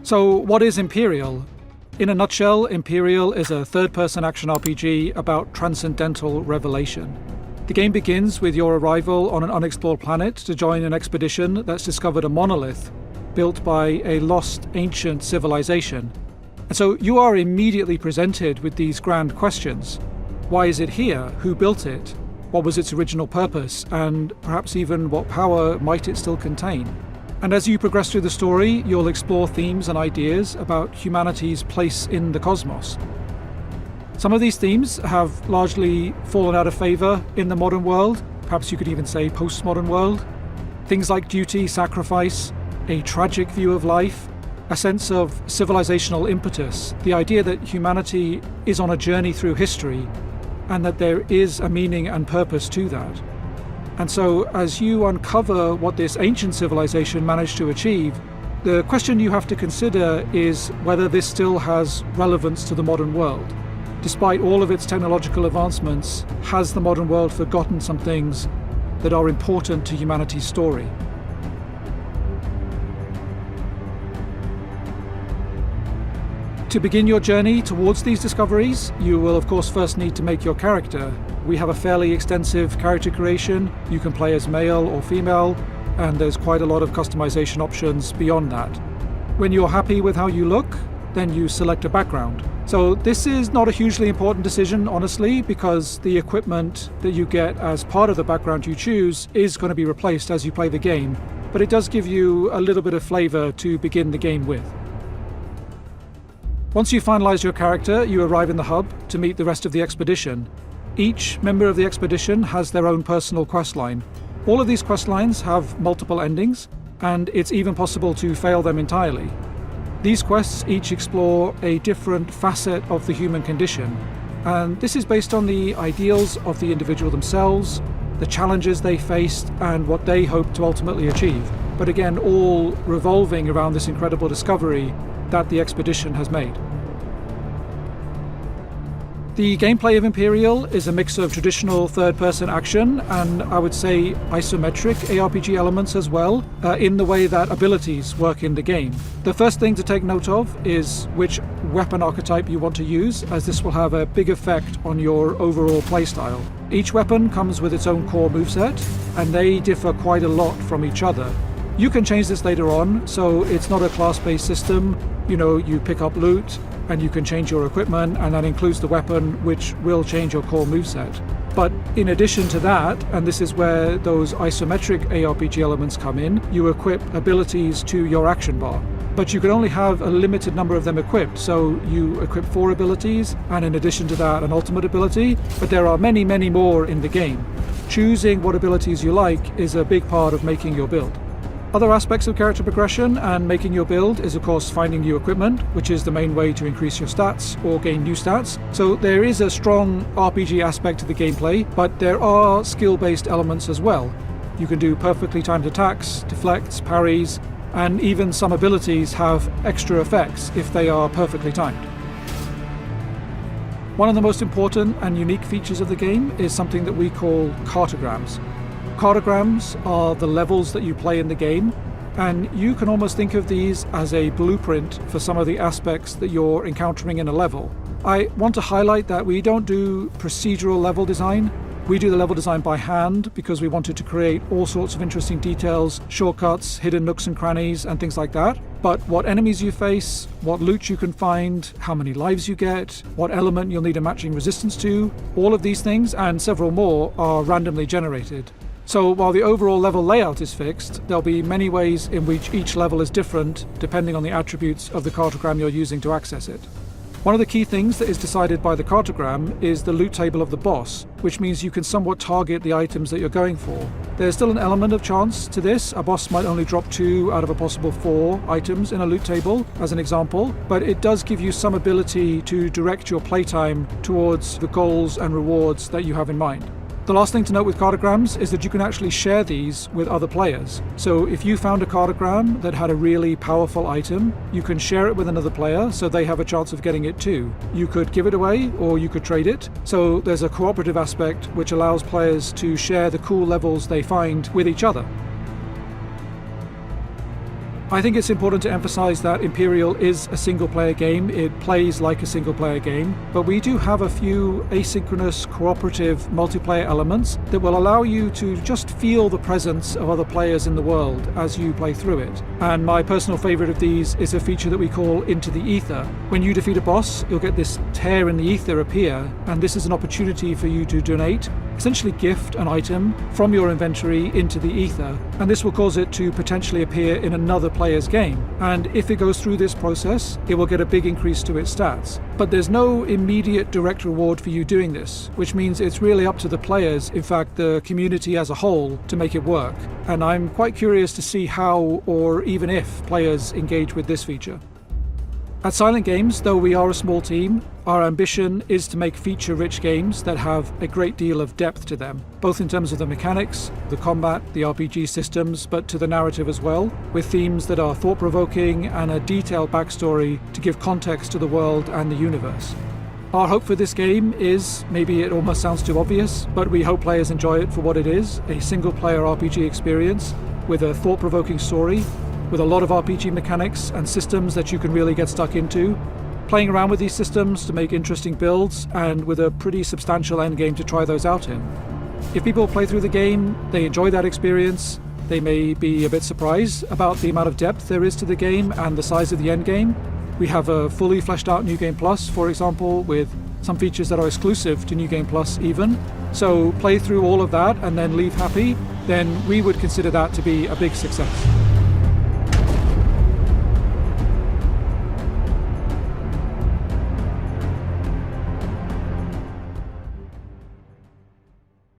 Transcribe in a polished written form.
So what is Empyreal? In a nutshell, Empyreal is a third-person action RPG about transcendental revelation. The game begins with your arrival on an unexplored planet to join an expedition that's discovered a monolith built by a lost ancient civilization. And so you are immediately presented with these grand questions. Why is it here? Who built it? What was its original purpose? And perhaps even what power might it still contain? And as you progress through the story, you'll explore themes and ideas about humanity's place in the cosmos. Some of these themes have largely fallen out of favour in the modern world, perhaps you could even say postmodern world. Things like duty, sacrifice, a tragic view of life, a sense of civilizational impetus, the idea that humanity is on a journey through history and that there is a meaning and purpose to that. And so as you uncover what this ancient civilization managed to achieve, the question you have to consider is whether this still has relevance to the modern world. Despite all of its technological advancements, has the modern world forgotten some things that are important to humanity's story? To begin your journey towards these discoveries, you will of course first need to make your character. We have a fairly extensive character creation. You can play as male or female, and there's quite a lot of customization options beyond that. When you're happy with how you look, then you select a background. So this is not a hugely important decision, honestly, because the equipment that you get as part of the background you choose is going to be replaced as you play the game, but it does give you a little bit of flavor to begin the game with. Once you finalize your character, you arrive in the hub to meet the rest of the expedition. Each member of the expedition has their own personal questline. All of these questlines have multiple endings, and it's even possible to fail them entirely. These quests each explore a different facet of the human condition, and this is based on the ideals of the individual themselves, the challenges they faced, and what they hope to ultimately achieve. But again, all revolving around this incredible discovery that the expedition has made. The gameplay of Empyreal is a mix of traditional third-person action and I would say isometric ARPG elements as well, in the way that abilities work in the game. The first thing to take note of is which weapon archetype you want to use, as this will have a big effect on your overall playstyle. Each weapon comes with its own core moveset, and they differ quite a lot from each other. You can change this later on, so it's not a class-based system. You pick up loot, and you can change your equipment, and that includes the weapon, which will change your core moveset. But in addition to that, and this is where those isometric ARPG elements come in, you equip abilities to your action bar. But you can only have a limited number of them equipped, so you equip 4 abilities, and in addition to that, an ultimate ability, but there are many, many more in the game. Choosing what abilities you like is a big part of making your build. Other aspects of character progression and making your build is of course finding new equipment, which is the main way to increase your stats or gain new stats. So there is a strong RPG aspect to the gameplay, but there are skill-based elements as well. You can do perfectly timed attacks, deflects, parries, and even some abilities have extra effects if they are perfectly timed. One of the most important and unique features of the game is something that we call cartograms. Cartograms are the levels that you play in the game, and you can almost think of these as a blueprint for some of the aspects that you're encountering in a level. I want to highlight that we don't do procedural level design. We do the level design by hand because we wanted to create all sorts of interesting details, shortcuts, hidden nooks and crannies, and things like that. But what enemies you face, what loot you can find, how many lives you get, what element you'll need a matching resistance to, all of these things and several more are randomly generated. So while the overall level layout is fixed, there'll be many ways in which each level is different depending on the attributes of the cartogram you're using to access it. One of the key things that is decided by the cartogram is the loot table of the boss, which means you can somewhat target the items that you're going for. There's still an element of chance to this. A boss might only drop 2 out of a possible 4 items in a loot table, as an example, but it does give you some ability to direct your playtime towards the goals and rewards that you have in mind. The last thing to note with cartograms is that you can actually share these with other players. So if you found a cartogram that had a really powerful item, you can share it with another player so they have a chance of getting it too. You could give it away or you could trade it. So there's a cooperative aspect which allows players to share the cool levels they find with each other. I think it's important to emphasize that Empyreal is a single-player game. It plays like a single-player game, but we do have a few asynchronous, cooperative, multiplayer elements that will allow you to just feel the presence of other players in the world as you play through it. And my personal favorite of these is a feature that we call Into the Ether. When you defeat a boss, you'll get this tear in the ether appear, and this is an opportunity for you to donate, essentially gift an item from your inventory into the ether, and this will cause it to potentially appear in another player's game. And if it goes through this process, it will get a big increase to its stats. But there's no immediate direct reward for you doing this, which means it's really up to the players, in fact the community as a whole, to make it work. And I'm quite curious to see how, or even if, players engage with this feature. At Silent Games, though we are a small team, our ambition is to make feature-rich games that have a great deal of depth to them, both in terms of the mechanics, the combat, the RPG systems, but to the narrative as well, with themes that are thought-provoking and a detailed backstory to give context to the world and the universe. Our hope for this game is, maybe it almost sounds too obvious, but we hope players enjoy it for what it is, a single-player RPG experience with a thought-provoking story, with a lot of RPG mechanics and systems that you can really get stuck into, playing around with these systems to make interesting builds, and with a pretty substantial endgame to try those out in. If people play through the game, they enjoy that experience, they may be a bit surprised about the amount of depth there is to the game and the size of the endgame. We have a fully fleshed out New Game Plus, for example, with some features that are exclusive to New Game Plus even. So play through all of that and then leave happy, then we would consider that to be a big success.